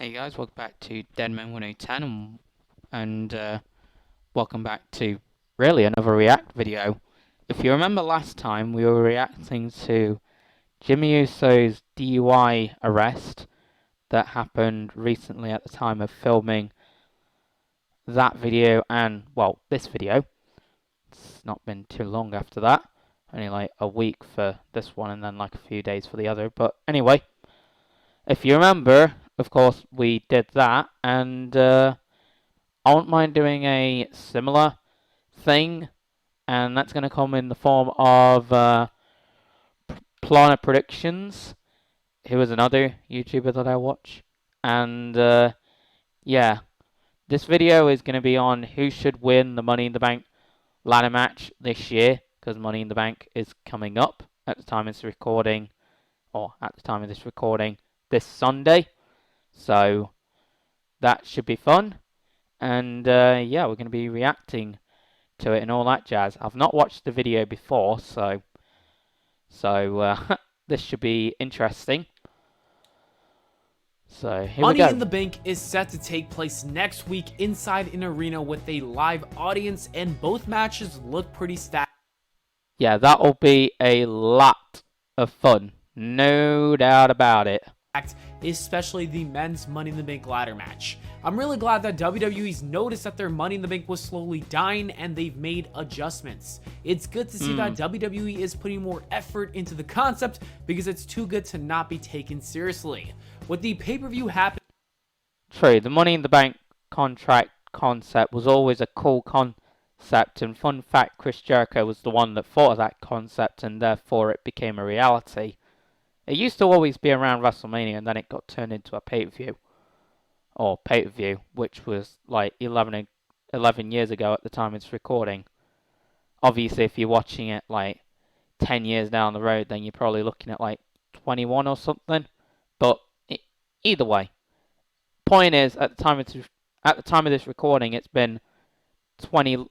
Hey guys, welcome back to Deadman 1010 and welcome back to really another React video. If you remember last time, we were reacting to Jimmy Uso's DUI arrest that happened recently at the time of filming that video and, well, this video. It's not been too long after that, only like a week for this one and then like a few days for the other, but anyway. If you remember, of course, we did that, and I won't mind doing a similar thing, and that's going to come in the form of Planet Predictions, who is another YouTuber that I watch, and yeah, this video is going to be on who should win the Money in the Bank ladder match this year, because Money in the Bank is coming up at the time of this recording, this Sunday. So that should be fun, and yeah, we're going to be reacting to it and all that jazz. I've not watched the video before, so this should be interesting. So here we go. Money in the Bank is set to take place next week inside an arena with a live audience, and both matches look pretty stacked. Yeah, that'll be a lot of fun, no doubt about it. Especially the men's Money in the Bank ladder match. I'm really glad that WWE's noticed that their Money in the Bank was slowly dying and they've made adjustments. It's good to see that WWE is putting more effort into the concept because it's too good to not be taken seriously. With the pay-per-view happening... True, the Money in the Bank contract concept was always a cool concept, and fun fact, Chris Jericho was the one that thought of that concept and therefore it became a reality. It used to always be around WrestleMania, and then it got turned into a pay-per-view. Or pay-per-view, which was like 11 years ago at the time it's recording. Obviously, if you're watching it like 10 years down the road, then you're probably looking at like 21 or something. But either way, point is, at the time of this recording, it's been 11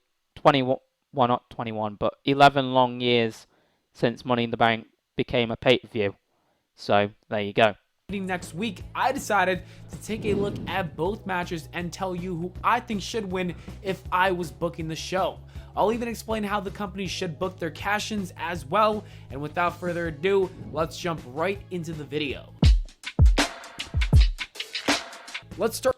long years since Money in the Bank became a pay-per-view. So, there you go. Next week, I decided to take a look at both matches and tell you who I think should win if I was booking the show. I'll even explain how the company should book their cash-ins as well. And without further ado, let's jump right into the video. Let's start.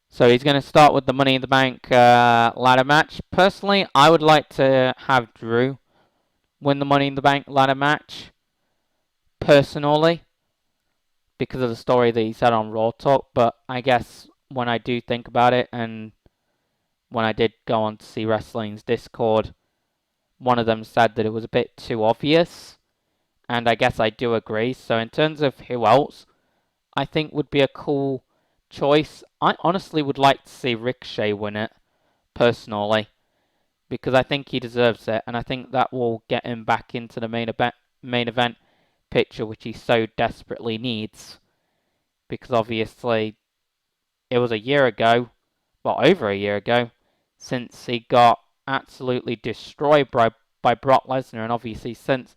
So he's going to start with the Money in the Bank ladder match. Personally, I would like to have Drew win the Money in the Bank ladder match. Personally, because of the story that he said on Raw Talk, but I guess when I do think about it, and when I did go on to see Wrestling's Discord, one of them said that it was a bit too obvious, and I guess I do agree. So in terms of who else I think would be a cool choice, I honestly would like to see Ricochet win it, personally, because I think he deserves it, and I think that will get him back into the main event picture, which he so desperately needs, because obviously it was a year ago, well, over a year ago, since he got absolutely destroyed by Brock Lesnar, and obviously since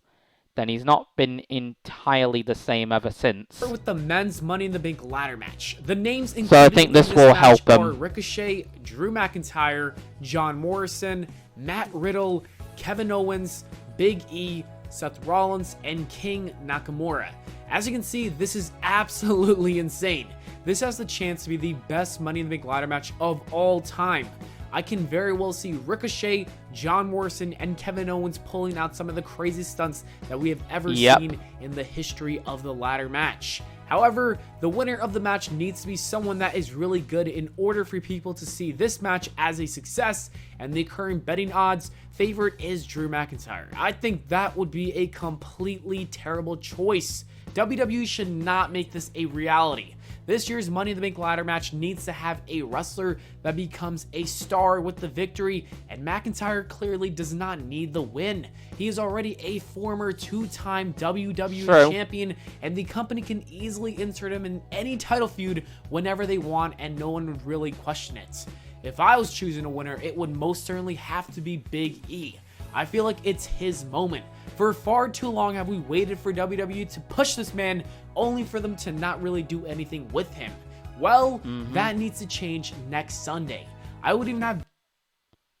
then he's not been entirely the same ever since. With the men's Money in the Bank ladder match, the names included so I think this will help him. Are Ricochet, Drew McIntyre, John Morrison, Matt Riddle, Kevin Owens, Big E, Seth Rollins, and King Nakamura. As you can see, this is absolutely insane. This has the chance to be the best Money in the Bank ladder match of all time. I can very well see Ricochet, John Morrison, and Kevin Owens pulling out some of the craziest stunts that we have ever seen in the history of the ladder match. However, the winner of the match needs to be someone that is really good in order for people to see this match as a success, and the current betting odds favorite is Drew McIntyre. I think that would be a completely terrible choice. WWE should not make this a reality. This year's Money in the Bank ladder match needs to have a wrestler that becomes a star with the victory, and McIntyre clearly does not need the win. He is already a former two-time WWE champion, and the company can easily insert him in any title feud whenever they want, and no one would really question it. If I was choosing a winner, it would most certainly have to be Big E. I feel like it's his moment. For far too long have we waited for WWE to push this man, only for them to not really do anything with him. Well, Mm-hmm. that needs to change next Sunday. I would even have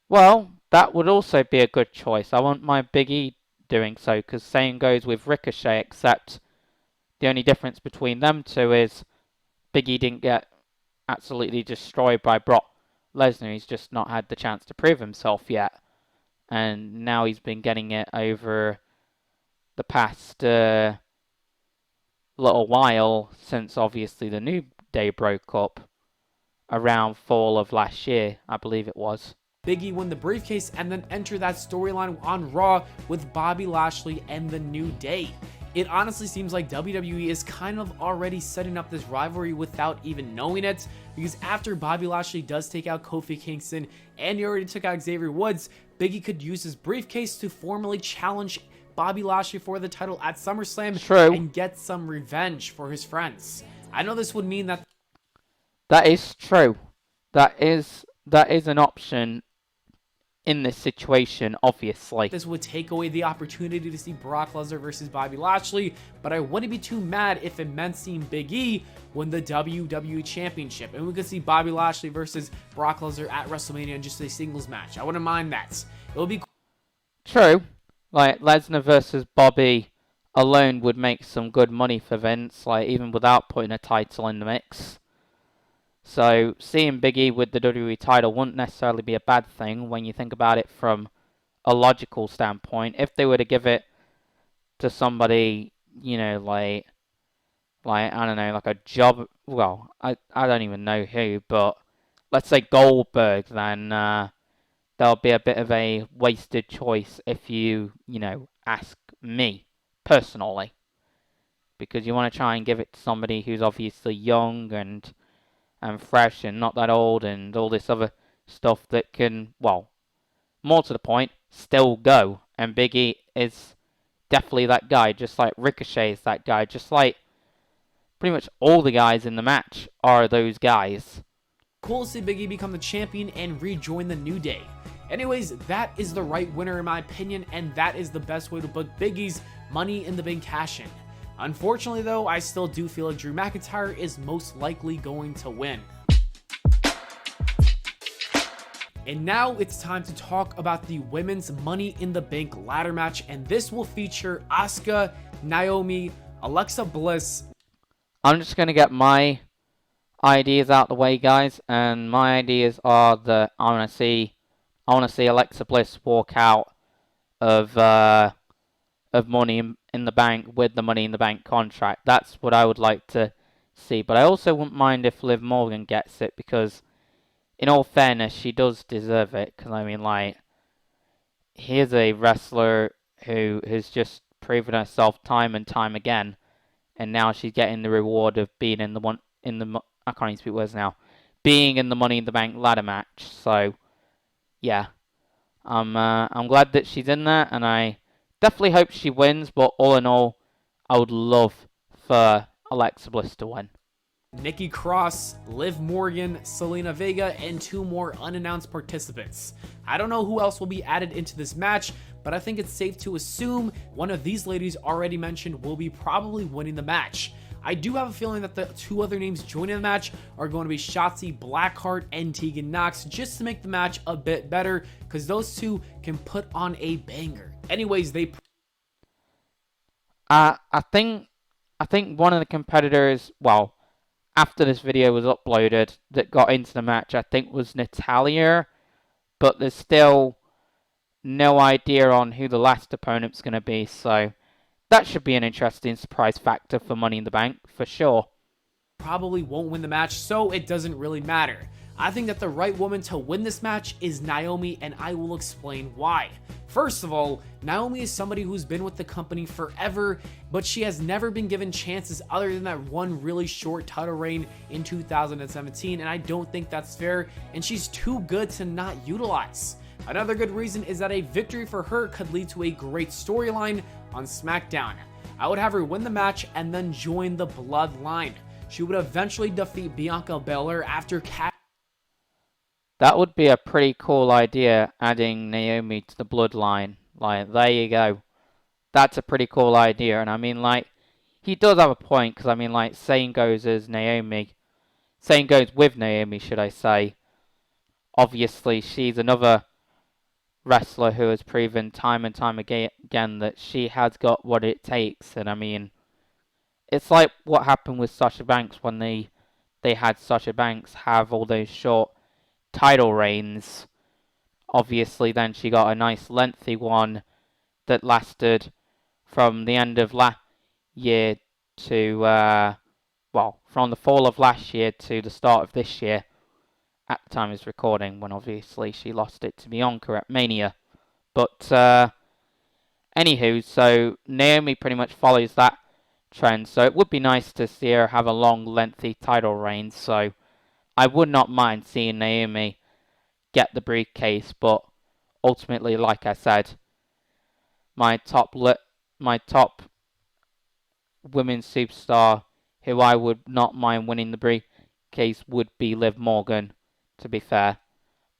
Well, that would also be a good choice. I want my Big E doing so, because same goes with Ricochet, except the only difference between them two is Big E didn't get absolutely destroyed by Brock Lesnar. He's just not had the chance to prove himself yet. And now he's been getting it over the past little while, since obviously the New Day broke up around fall of last year, I believe it was. Big E win the briefcase and then enter that storyline on Raw with Bobby Lashley and the New Day. It honestly seems like WWE is kind of already setting up this rivalry without even knowing it, because after Bobby Lashley does take out Kofi Kingston and he already took out Xavier Woods, Big E could use his briefcase to formally challenge Bobby Lashley for the title at SummerSlam and get some revenge for his friends. I know this would mean that That is true. That is an option in this situation, obviously. this would take away the opportunity to see Brock Lesnar versus Bobby Lashley, but I wouldn't be too mad if it meant seeing Big E win the WWE Championship, and we could see Bobby Lashley versus Brock Lesnar at WrestleMania in just a singles match. I wouldn't mind that. It would be True. Like, Lesnar versus Bobby alone would make some good money for Vince, like, even without putting a title in the mix. So, seeing Big E with the WWE title wouldn't necessarily be a bad thing when you think about it from a logical standpoint. If they were to give it to somebody, you know, like I don't know, like a job. Well, I don't even know who, but let's say Goldberg, then there'll be a bit of a wasted choice if you ask me personally, because you want to try and give it to somebody who's obviously young and fresh and not that old and all this other stuff that can, well, more to the point, still go. And Big E is definitely that guy, just like Ricochet is that guy, just like pretty much all the guys in the match are those guys. cool to see Big E become the champion and rejoin the New Day. Anyways, that is the right winner in my opinion, and that is the best way to book Big E's Money in the Bank cash-in. Unfortunately though, I still do feel like Drew McIntyre is most likely going to win. And now it's time to talk about the women's Money in the Bank ladder match, and this will feature Asuka, Naomi, Alexa Bliss. I'm just going to get my ideas out the way, guys, and my ideas are that I want to see Alexa Bliss walk out of Money in the Bank with the Money in the Bank contract. That's what I would like to see. But I also wouldn't mind if Liv Morgan gets it, because in all fairness, she does deserve it. Because I mean, like, here's a wrestler who has just proven herself time and time again, and now she's getting the reward of being in the I can't even speak words now, being in the Money in the Bank ladder match. So yeah, I'm glad that she's in there, and I definitely hope she wins. But all in all, I would love for Alexa Bliss to win. Nikki Cross, Liv Morgan, Selena Vega, and 2 more unannounced participants. I don't know who else will be added into this match, but I think it's safe to assume one of these ladies already mentioned will be probably winning the match. I do have a feeling that the 2 other names joining the match are going to be Shotzi Blackheart and Tegan Nox, just to make the match a bit better, because those 2 can put on a banger. Anyways, I think one of the competitors, well, after this video was uploaded, that got into the match, I think was Natalya, but there's still no idea on who the last opponent's going to be, so that should be an interesting surprise factor for Money in the Bank, for sure. probably won't win the match, so it doesn't really matter. I think that the right woman to win this match is Naomi, and I will explain why. First of all, Naomi is somebody who's been with the company forever, but she has never been given chances other than that one really short title reign in 2017, and I don't think that's fair, and she's too good to not utilize. Another good reason is that a victory for her could lead to a great storyline on SmackDown. I would have her win the match and then join the Bloodline. She would eventually defeat Bianca Belair after That would be a pretty cool idea, adding Naomi to the Bloodline. Like, there you go. That's a pretty cool idea, and I mean, like, he does have a point, because I mean, like, same goes as Naomi. same goes with Naomi, should I say. Obviously, she's another wrestler who has proven time and time again that she has got what it takes. And I mean, it's like what happened with Sasha Banks when they had Sasha Banks have all those short title reigns. Obviously, then she got a nice lengthy one that lasted from the end of last year to, from the fall of last year to the start of this year, at the time of this recording, when obviously she lost it to Bianca at Mania. But, anywho, so Naomi pretty much follows that trend, so it would be nice to see her have a long, lengthy title reign, so I would not mind seeing Naomi get the briefcase, but ultimately, like I said, my top women's superstar who I would not mind winning the briefcase would be Liv Morgan, to be fair.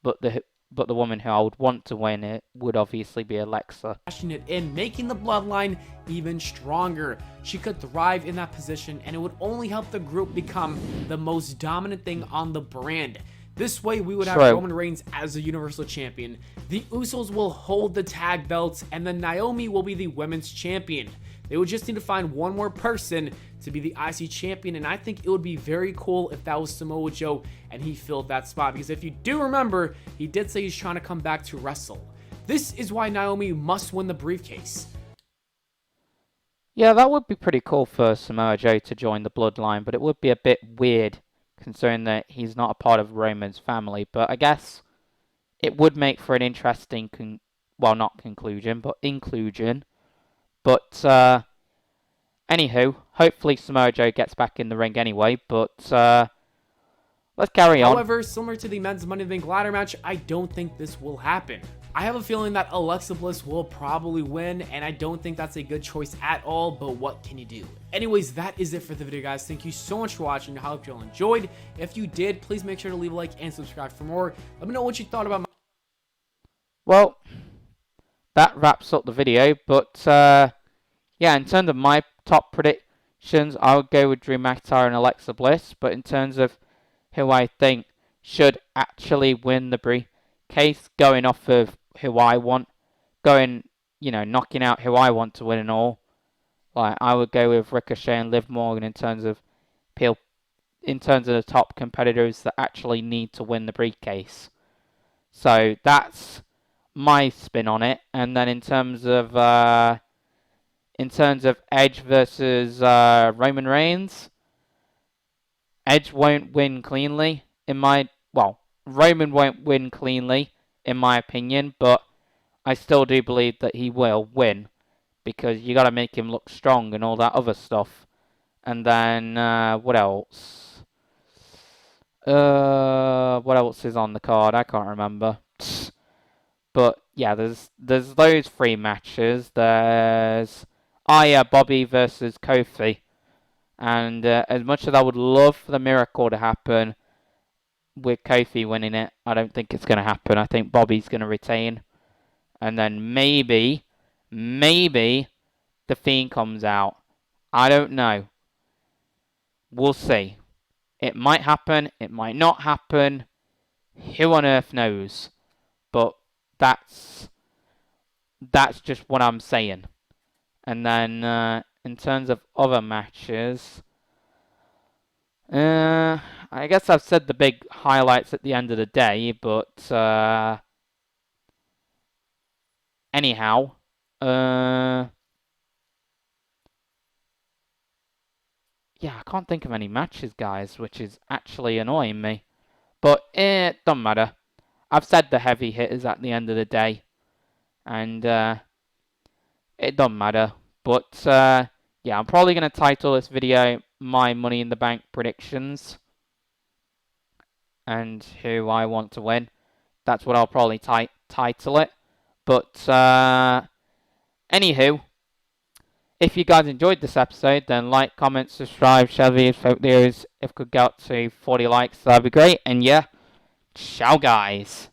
But the woman who I would want to win it would obviously be Alexa. It in, making the bloodline even stronger. She could thrive in that position, and it would only help the group become the most dominant thing on the brand. This way, we would have Roman Reigns as the Universal Champion. The Usos will hold the tag belts, and then Naomi will be the Women's Champion. They would just need to find one more person to be the IC Champion, and I think it would be very cool if that was Samoa Joe and he filled that spot. Because if you do remember, he did say he's trying to come back to wrestle. This is why Naomi must win the briefcase. Yeah, that would be pretty cool for Samoa Joe to join the bloodline, but it would be a bit weird considering that he's not a part of Roman's family. But I guess it would make for an interesting, not conclusion, but inclusion. But, anywho, hopefully Samoa Joe gets back in the ring anyway, but, let's carry on. However, similar to the men's Money in the Bank ladder match, I don't think this will happen. I have a feeling that Alexa Bliss will probably win, and I don't think that's a good choice at all, but what can you do? Anyways, that is it for the video, guys. Thank you so much for watching. I hope you all enjoyed. If you did, please make sure to leave a like and subscribe for more. Let me know what you thought about my... Well, that wraps up the video, but, yeah, in terms of my top predictions, I would go with Drew McIntyre and Alexa Bliss, but in terms of who I think should actually win the briefcase, going off of who I want, knocking out who I want to win and all, like, I would go with Ricochet and Liv Morgan in terms of the top competitors that actually need to win the briefcase. So that's my spin on it. And then in terms of Edge versus Roman Reigns, Edge won't win cleanly Roman won't win cleanly in my opinion, but I still do believe that he will win because you got to make him look strong and all that other stuff. And then what else? What else is on the card? I can't remember. But yeah, there's those three matches. There's Bobby versus Kofi. And as much as I would love for the miracle to happen with Kofi winning it, I don't think it's going to happen. I think Bobby's going to retain. And then maybe The Fiend comes out. I don't know. We'll see. It might happen. It might not happen. Who on earth knows? But that's just what I'm saying. And then in terms of other matches, I guess I've said the big highlights at the end of the day, but anyhow, yeah, I can't think of any matches, guys, which is actually annoying me. But it doesn't matter. I've said the heavy hitters at the end of the day, and it doesn't matter. But yeah, I'm probably going to title this video My Money in the Bank Predictions and who I want to win. That's what I'll probably title it. But anywho, if you guys enjoyed this episode, then like, comment, subscribe, share the videos. If we could get up to 40 likes, that'd be great. And yeah, ciao guys.